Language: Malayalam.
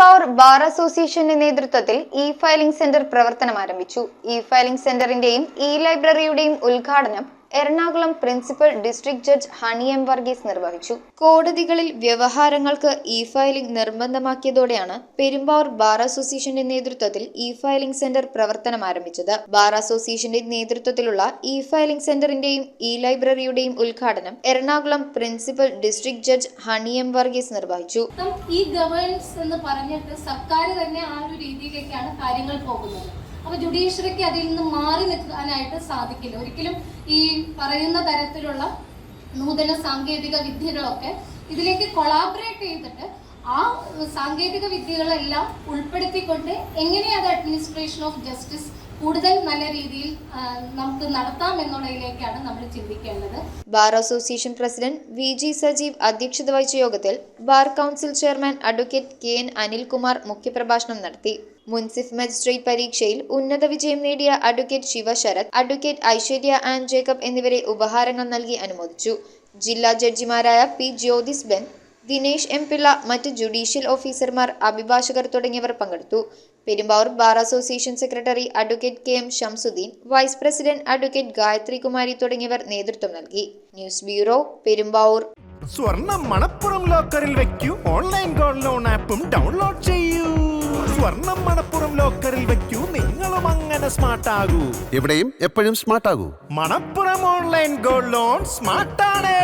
പെരുമ്പാവൂർ ബാർ അസോസിയേഷന്റെ നേതൃത്വത്തിൽ ഇ-ഫയലിംഗ് സെന്റർ പ്രവർത്തനം ആരംഭിച്ചു. ഇ-ഫയലിംഗ് സെന്ററിന്റെയും ഇ-ലൈബ്രറിയുടെയും ഉദ്ഘാടനം Ernakulam principal district judge honey M Varghese നിർവഹിച്ചു. കോടതികളിൽ വ്യവഹാരങ്ങൾക്ക് ഇ-ഫയലിംഗ് നിർബന്ധമാക്കിയതോടെയാണ് പെരുമ്പാവൂർ ബാർ അസോസിയേഷന്റെ നേതൃത്വത്തിൽ ഇ-ഫയലിംഗ് സെന്റർ പ്രവർത്തനം ആരംഭിച്ചത്. ബാർ അസോസിയേഷന്റെ നേതൃത്വത്തിലുള്ള ഇ-ഫയലിംഗ് സെന്ററിന്റെയും ഇ-ലൈബ്രറിയുടെയും ഉദ്ഘാടനം Ernakulam principal district judge honey M Varghese നിർവഹിച്ചു. ഈ ഗവേണൻസ് എന്ന് പറഞ്ഞിട്ട് സർക്കാർ തന്നെ ആ ഒരു രീതിയിലേക്കാണ് കാര്യങ്ങൾ പോകുന്നത്. അപ്പോൾ ജുഡീഷ്യറിക്ക് അതിൽ നിന്ന് മാറി നിൽക്കാനായിട്ട് സാധിക്കില്ല. ഒരിക്കലും ഈ പറയുന്ന തരത്തിലുള്ള നൂതന സാങ്കേതിക വിദ്യകളൊക്കെ ഇതിലേക്ക് കൊളാബറേറ്റ് ചെയ്തിട്ട് ആ സാങ്കേതിക വിദ്യകളെല്ലാം ഉൾപ്പെടുത്തിക്കൊണ്ട് എങ്ങനെ അത് അഡ്മിനിസ്ട്രേഷൻ ഓഫ് ജസ്റ്റിസ് കൂടുതൽ നല്ല രീതിയിൽ നമുക്ക് നടത്താം എന്നുള്ളതിലേക്കാണ് നമ്മൾ ചിന്തിക്കേണ്ടത്. Bar association president VG Sajeev അധ്യക്ഷത വഹിച്ച യോഗത്തിൽ bar council chairman advocate KN Anilkumar മുഖ്യപ്രഭാഷണം നടത്തി. മുൻസിഫ് മജിസ്ട്രേറ്റ് പരീക്ഷയിൽ ഉന്നത വിജയം നേടിയ advocate Sivasarath, advocate Aishwarya and Jacob എന്നിവരെ ഉപഹാരങ്ങൾ നൽകി അനുമോദിച്ചു. ജില്ലാ ജഡ്ജിമാരായ P Jyothis Ben, Dinesh M Pillai, മറ്റ് ജുഡീഷ്യൽ ഓഫീസർമാർ, അഭിഭാഷകർ തുടങ്ങിയവർ പങ്കെടുത്തു. Perumbavoor bar association secretary advocate KM Shamsuddin, vice president advocate Gayathri Kumari തുടങ്ങിയവർ നേതൃത്വം നൽകി. News bureau, Perumbavoor. സ്വർണം മണപ്പുറം ലോക്കറിൽ വെക്കൂ. ഓൺലൈൻ ഗോൾഡ് ലോൺ ആപ്പും ഡൗൺലോഡ് ചെയ്യൂ. സ്വർണം മണപ്പുറം ലോക്കറിൽ വെക്കൂ. നിങ്ങളും അങ്ങനെ സ്മാർട്ട് ആകൂ. എവിടെയും എപ്പോഴും സ്മാർട്ട് ആകൂ. Manappuram online gold loan smart ആണ്.